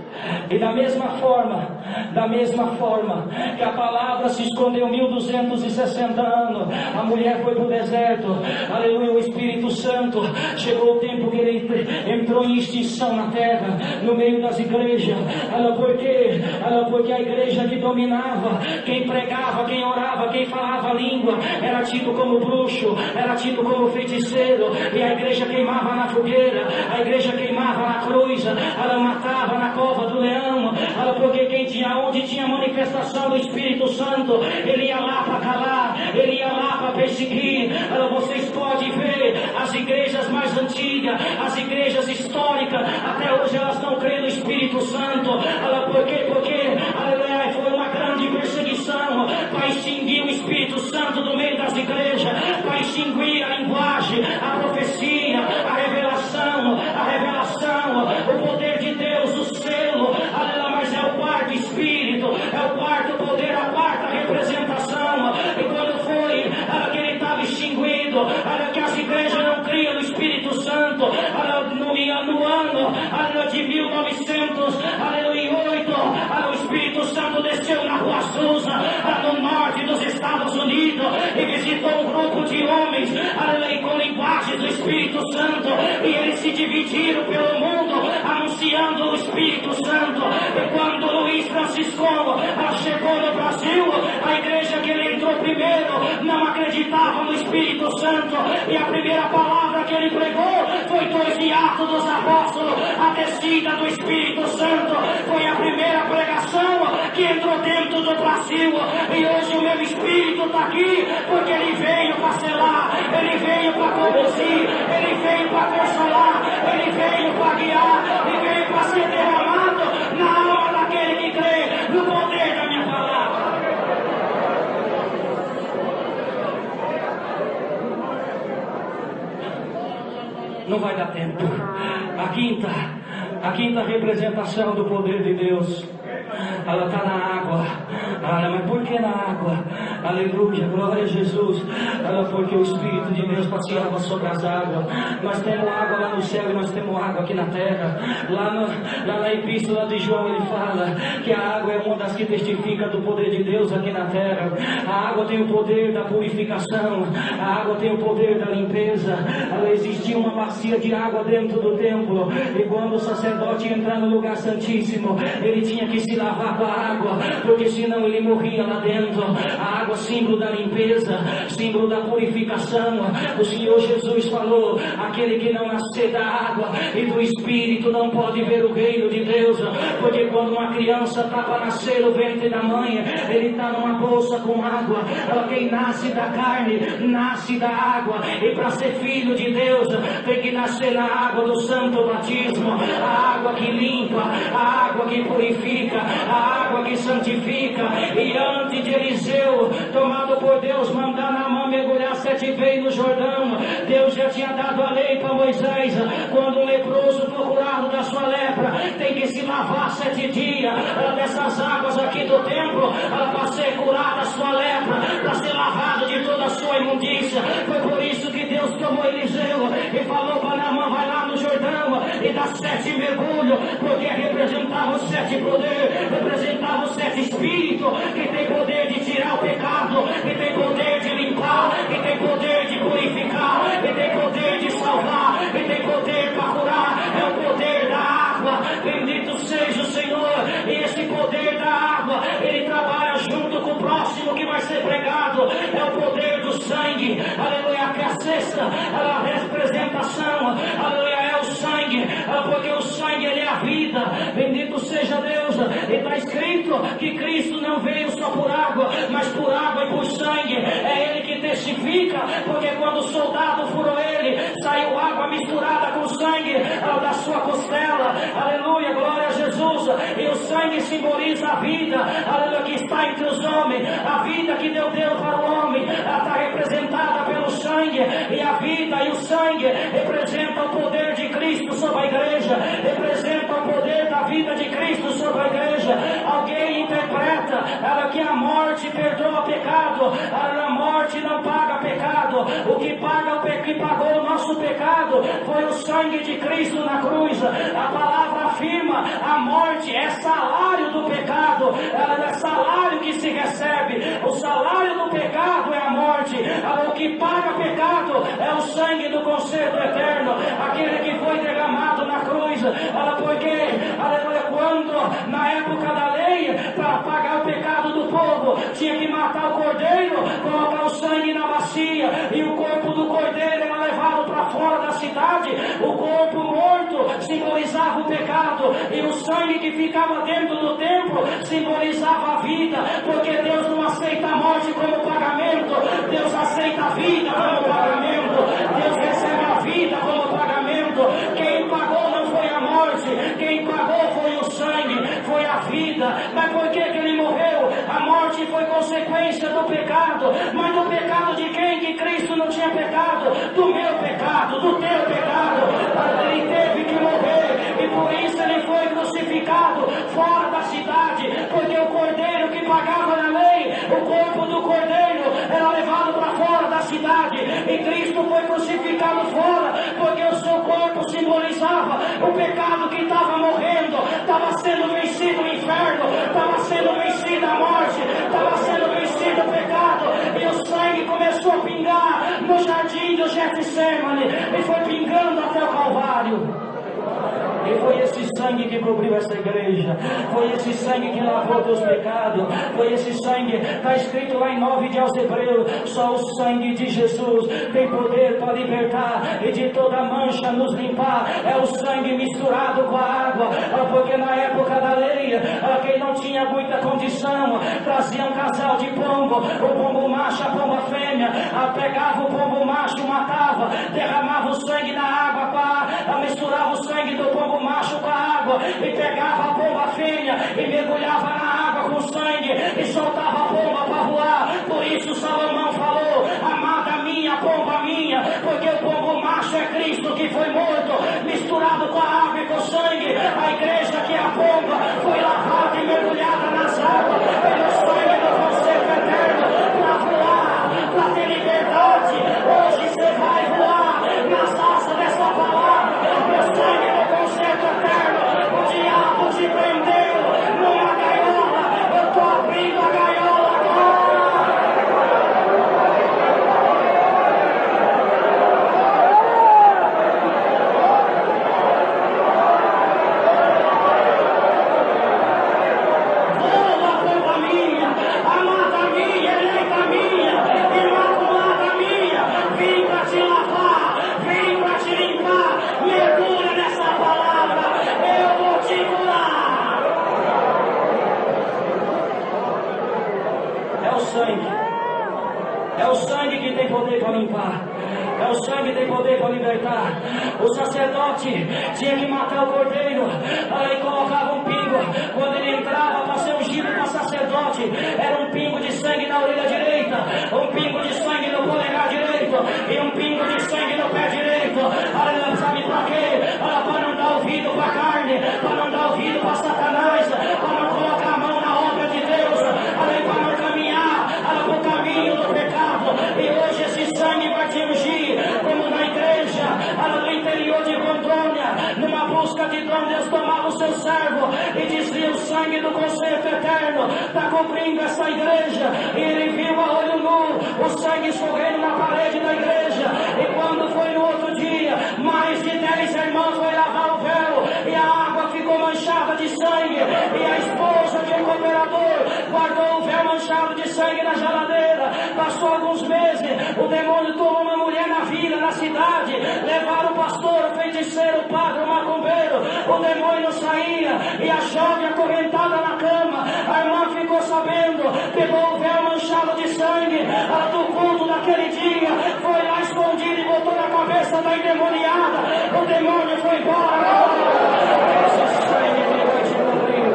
E da mesma forma, Da mesma forma que a palavra se escondeu 1260 anos, a mulher foi para o deserto, aleluia, o Espírito Santo, chegou o tempo que ele entrou em extinção na terra, no meio das igrejas. Porque a igreja que dominava, quem pregava, quem orava, quem falava a língua, era tido como bruxo, era tido como feiticeiro, e a igreja queimava na fogueira, a igreja queimava na cruz, ela matava na cova do leão, porque quem tinha, onde tinha manifestação do Espírito Santo, ele ia lá para calar, ele ia lá para perseguir. Vocês podem ver as igrejas mais antigas, as igrejas históricas, até hoje elas não creem no Espírito Santo. Porque foi uma grande perseguição para extinguir o Espírito Santo do meio das igrejas, para extinguir a linguagem, a profecia, a revelação, o poder de Deus, o selo. Mas é o quarto Espírito, é o quarto poder, a quarta representação. E quando foi que ele estava extinguido, que as igrejas não criam no Espírito Santo, no ano de 1908, o Espírito Santo desceu na Rua Azusa, no norte dos Estados Unidos, e visitou um grupo de homens com linguagem do Espírito Santo, e eles se dividiram pelo mundo anunciando o Espírito Santo. E quando Luiz Francisco chegou no Brasil, a igreja que ele entrou primeiro não acreditava no Espírito Santo, e a primeira palavra que ele pregou foi 2 de Atos dos Apóstolos, a descida do Espírito Santo. Foi a primeira pregação que entrou dentro do Brasil, e hoje o meu Espírito está aqui porque ele veio para selar, ele veio para conduzir, ele veio para consolar, ele veio para guiar, e veio para ser derramado na alma daquele que crê no poder da minha palavra. Não vai dar tempo. A quinta representação do poder de Deus, ela está na água. Mas por que na água? Aleluia, glória a Jesus. Porque o Espírito de Deus passeava sobre as águas. Nós temos água lá no céu e nós temos água aqui na terra. Lá na epístola de João ele fala que a água é uma das que testifica do poder de Deus aqui na terra. A água tem o poder da purificação, a água tem o poder da limpeza. Existia uma bacia de água dentro do templo, e quando o sacerdote entrar no lugar santíssimo, ele tinha que se lavar com a água, porque senão ele morria lá dentro. A água, símbolo da limpeza, símbolo da purificação. O Senhor Jesus falou: aquele que não nascer da água e do Espírito não pode ver o reino de Deus. Porque quando uma criança está para nascer no ventre da mãe, ele está numa bolsa com água. Quem nasce da carne, nasce da água, e para ser filho de Deus, tem que nascer na água do santo batismo, a água que limpa, a água que purifica, a água que santifica. E antes de Eliseu, tomado por Deus, mandar Naamã mergulhar 7 vezes no Jordão, Deus já tinha dado a lei para Moisés: quando um leproso for curado da sua lepra, tem que se lavar 7 dias dessas águas aqui do templo, para ser curada a sua lepra, para ser lavado de toda a sua imundícia. Foi por isso que Deus tomou Eliseu e falou para Naamã: vai lá no Jordão e dá 7 mergulhos, porque representava os 7 poderes, representava os 7 espíritos, que tem poder de tirar o pecado, que tem poder de limpar, que tem poder de purificar, que tem poder de salvar, que tem poder para curar. É o poder da água. Bendito seja o Senhor. E esse poder da água, ele trabalha junto com o próximo que vai ser pregado. É o poder do sangue. Aleluia. Que a sexta, a representação, aleluia, é o sangue, porque o sangue, ele é a vida. Bendito seja Deus. E está escrito que Cristo não veio só por água, mas por água e por sangue. É ele que testifica, porque quando o soldado furou ele, saiu água misturada com sangue da sua costela. Aleluia, glória a Jesus. E o sangue simboliza a vida, aleluia, que está entre os homens. A vida que deu Deus para o homem, ela está representada pelo sangue. E a vida e o sangue representam o poder de Cristo sobre a igreja, representam o poder da vida de Cristo sobre a igreja. Alguém interpreta que a morte perdoa pecado, a morte não paga pecado. O que pagou o nosso pecado foi o sangue de Cristo na cruz. A palavra afirma: a morte é salário do pecado, é salário que se recebe. O salário do pecado é a morte. O que paga pecado é o sangue do conserto eterno, aquele que foi derramado na cruz. Porque quando na época da lei, para pagar o pecado do povo, tinha que matar o cordeiro, colocar o sangue na bacia, e o corpo do cordeiro era levado para fora da cidade. O corpo morto simbolizava o pecado, e o sangue que ficava dentro do templo simbolizava a vida, porque Deus não aceita a morte como pagamento, Deus aceita a vida como pagamento, Deus recebe a vida como pagamento. Quem pagou não foi a morte, quem pagou foi o sangue, foi a vida. Mas por que ele morreu? A morte foi consequência do pecado. Mas do pecado de quem? Que Cristo não tinha pecado. Do meu pecado, do teu pecado. Ele teve que morrer, e por isso ele foi crucificado fora da cidade, porque o cordeiro que pagava na lei, o corpo do cordeiro era levado para fora da cidade, e Cristo foi crucificado fora, porque o seu corpo simbolizava o pecado que estava morrendo, estava sendo vencido o inferno, estava sendo vencida a morte, estava sendo vencido o pecado, e o sangue começou a pingar no jardim do Getsemane, e foi pingando até o Calvário. E foi esse sangue que cobriu essa igreja, foi esse sangue que lavou teus pecados, foi esse sangue, está escrito lá em 9 de aos Hebreus: só o sangue de Jesus tem poder para libertar e de toda mancha nos limpar. É o sangue misturado com a água, porque na época da lei, quem não tinha muita condição, trazia um casal de pombo, o pombo macho, a pomba fêmea, pegava o pombo macho, matava, derramava o sangue na água, misturava o sangue do pombo macho com a água, e pegava a pomba fêmea e mergulhava na água com sangue e soltava a pomba para voar. Por isso Salomão falou: amada minha, pomba minha, porque o pombo macho é Cristo que foi morto, misturado com a água e com o sangue. A igreja, que é a pomba, foi lavada e mergulhada nas águas pelo sangue do conserto eterno, para voar, para ter liberdade. Hoje você vai voar nas asas dessa palavra, no sangue do conserto eterno. O diabo te prendeu numa gaiola, eu estou abrindo a gaiola agora. Voa, pomba minha, amada minha, eleita minha, imaculada minha, vim para te lavar, vim para te limpar. Mergulha nessa palavra, eu vou te curar. É o sangue, é o sangue que tem poder para limpar, é o sangue que tem poder para libertar. O sacerdote tinha que matar o cordeiro, aí colocava um pingo, quando ele entrava para ser ungido para sacerdote, era um pingo de sangue na orelha direita, um pingo de sangue no polegar direito, e um pingo de sangue no pé direito. Sabe para quê? Para não dar ouvido para a carne, para não dar ouvido para Satanás, para não colocar a mão na obra de Deus, para não caminhar para o caminho do pecado. E hoje esse sangue vai te ungir, como na igreja, no interior de Rondônia, numa busca de onde Deus tomava o seu servo e dizia: o sangue do conserto eterno está cobrindo essa igreja. E ele viu a olho nu o sangue escorrendo na parede da igreja. E quando foi no outro dia, mais de 10 irmãos foi lavar o véu, e a água ficou manchada de sangue, e a esposa de um cooperador guardou o véu manchado de sangue na geladeira. Passou alguns meses, o demônio tomou uma mulher na vila, na cidade, levaram o pastor, o feiticeiro, o padre, o macumbeiro. O demônio não saía, e a jovem acorrentada na cama. A irmã ficou sabendo, pegou o véu manchado de sangue do culto daquele dia, foi lá escondido e botou na cabeça da endemoniada. O demônio foi embora. Esse sangue que vai te cobrir,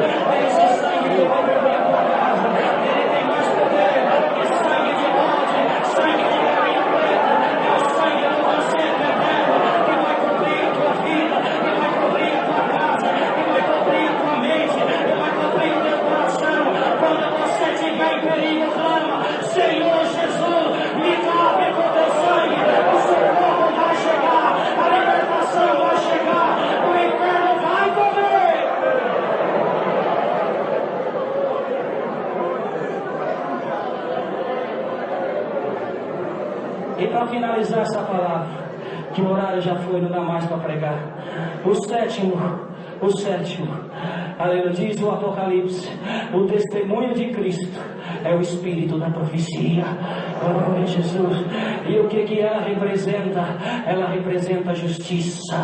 esse sangue que vai cobrir a tua casa, ele tem mais poder que sangue de bode, sangue de galinha preta. É o sangue do conserto eterno que vai cobrir a tua vida, que vai cobrir a tua casa, que vai cobrir a tua mente, que vai cobrir o teu coração. para finalizar essa palavra, que o horário já foi, não dá mais para pregar. O sétimo, aleluia, diz o Apocalipse, o testemunho de Cristo é o espírito da profecia. Glória a Jesus. E o que ela representa? Ela representa a justiça.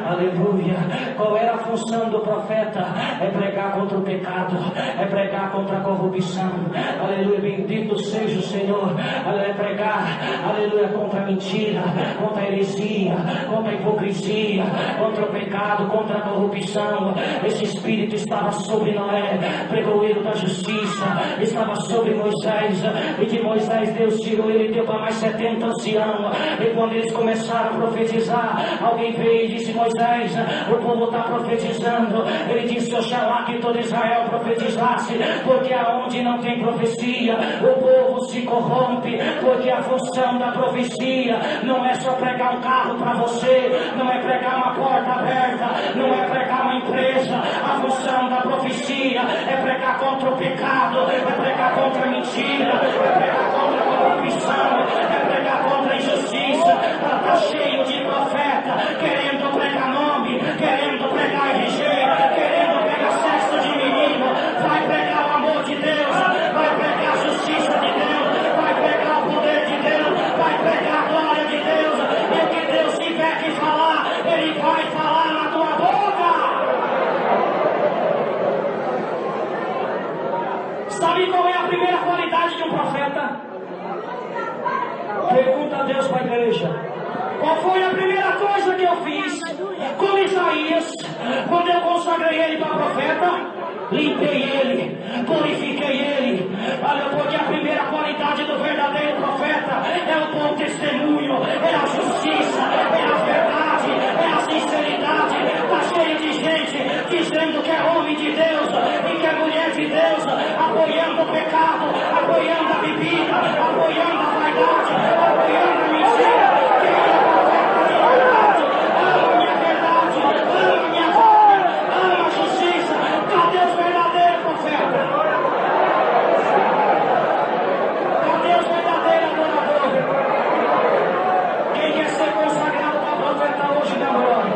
Aleluia. Qual era a função do profeta? É pregar contra o pecado, é pregar contra a corrupção. Aleluia, bendito seja o Senhor. É pregar, aleluia, contra a mentira, contra a heresia, contra a hipocrisia, contra o pecado, contra a corrupção. Esse espírito estava sobre Noé, pregoeiro da justiça, estava sobre Moisés, e de Moisés Deus tirou ele e deu para mais 70 anciãos. E quando eles começaram a profetizar, alguém veio e disse: Moisés, o povo está profetizando. Ele disse: oxalá que todo Israel profetizasse, porque aonde não tem profecia, o povo se corrompe. Porque a função da profecia não é só pregar um carro para você, não é pregar uma porta aberta, não é pregar uma empresa. A função da profecia é pregar contra o pecado, é pregar contra a mentira, é pregar contra a corrupção, é pregar contra a injustiça. Está cheio de profeta querendo pregar nome, querendo pregar RG, querendo pregar sexo de menino. Vai pregar o amor de Deus, vai pregar a justiça de Deus, vai pregar o poder de Deus, vai pregar a glória de Deus. E o que Deus tiver que falar, Ele vai falar na tua boca. Sabe qual é a primeira qualidade de um profeta? Pergunta a Deus para a igreja. Qual foi a primeira coisa que eu fiz com Isaías, quando eu consagrei ele para profeta? Limpei ele, purifiquei ele. Olha, porque a primeira qualidade do verdadeiro profeta é o bom testemunho, é a justiça, é a verdade, é a sinceridade. Está cheio de gente dizendo que é homem de Deus e que é mulher de Deus, apoiando o pecado, apoiando a bebida, apoiando a vaidade, apoiando a mentira. Quem é profeta de verdade ama a minha verdade, ama a minha glória, ama a justiça. Cadê os verdadeiros profetas? Cadê os verdadeiros adoradores? Quem quer ser consagrado para profeta hoje da glória?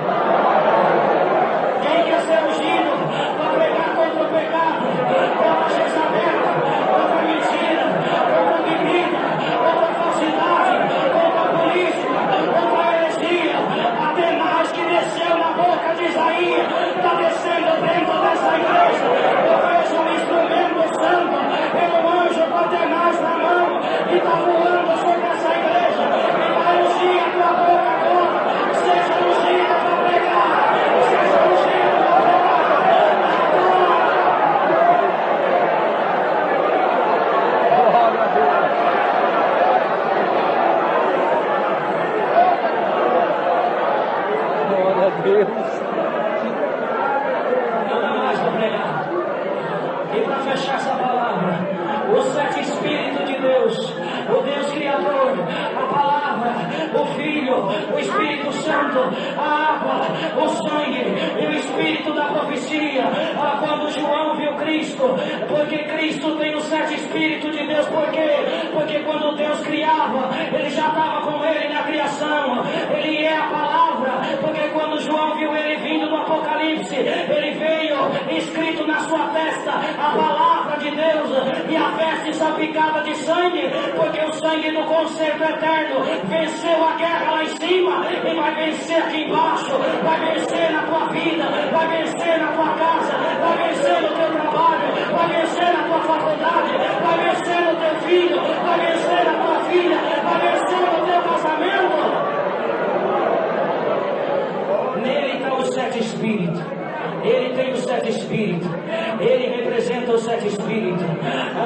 Quem quer ser ungido para pregar contra o pecado, contra a Jezabel, contra a mentira, contra a bebida, contra a falsidade, contra a política, contra a heresia? Até mais que desceu na boca de Isaías, está descendo dentro dessa igreja. Eu vejo um instrumento santo, é um anjo paternais na mão, e está voando sobre essa igreja, e vai ungir a tua boca agora. Seja ungida para pregar, seja ungida para pregar. Glória a Deus. Não dá mais para pregar. E para fechar essa palavra, os sete Espíritos de Deus, o Deus Criador, a palavra, o Filho, o Espírito Santo, a água, o sangue e o Espírito da profecia. Quando João viu Cristo, porque Cristo tem os sete Espíritos de Deus. Por quê? Porque quando Deus criava, Ele já estava com Ele na criação. Ele é a palavra. Porque quando João viu Ele vindo no Apocalipse, Ele veio escrito na sua testa a palavra de Deus e a veste salpicada de sangue, porque o sangue do concerto eterno venceu a guerra lá em cima e vai vencer aqui embaixo, vai vencer na tua vida, vai vencer na tua casa, vai vencer no teu trabalho, vai vencer na tua faculdade, vai vencer no teu filho, vai vencer na tua filha, vai vencer no teu casamento. Nele está os sete Espíritos. Ele tem os sete Espíritos. Ele representa os sete Espíritos.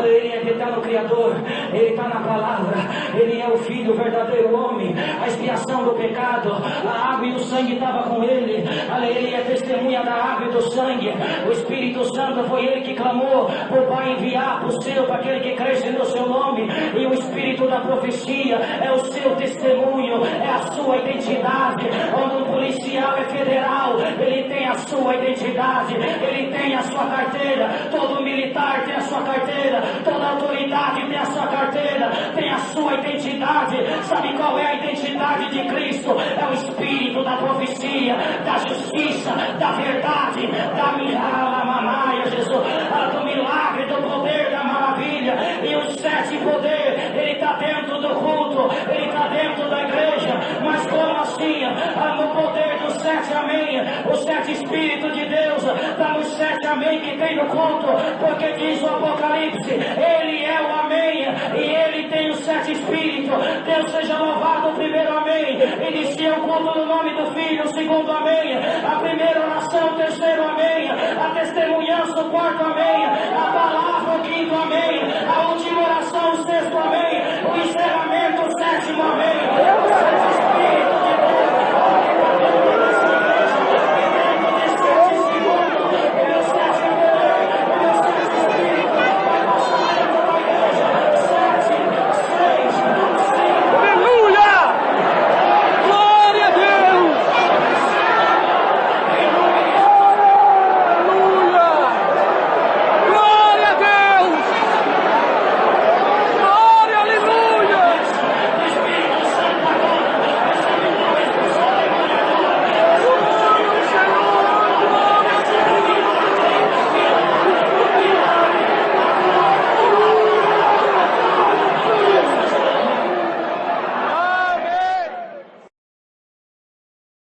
Ele está no Criador. Ele está na palavra. Ele é o Filho, o verdadeiro homem. A expiação do pecado. A água e o sangue estavam com ele. Ele é testemunha da água e do sangue. O Espírito Santo foi ele que clamou para o Pai enviar para o seu, para aquele que cresce no seu nome. E o Espírito da profecia é o seu testemunho, é a sua identidade. Quando um policial é federal, ele tem a sua sua identidade, ele tem a sua carteira. Todo militar tem a sua carteira, toda autoridade tem a sua carteira, tem a sua identidade. Sabe qual é a identidade de Cristo? É o espírito da profecia, da justiça, da verdade, da mamãe, Jesus, do milagre, do poder, da maravilha. E o 7 poder, ele está dentro do culto, ele está dentro da igreja. Mas como assim? No poder do 7 amém, o 7 Espírito de Deus está no 7 amém que tem no culto, porque diz o Apocalipse, ele é o amém e ele tem o 7 Espírito. Deus seja louvado, o primeiro amém. Inicia o culto no nome do Filho, o segundo amém, a primeira oração, o terceiro amém, a testemunhança, o quarto amém, a palavra, o quinto amém, a última oração, o sexto amém, o encerramento, o sétimo amém.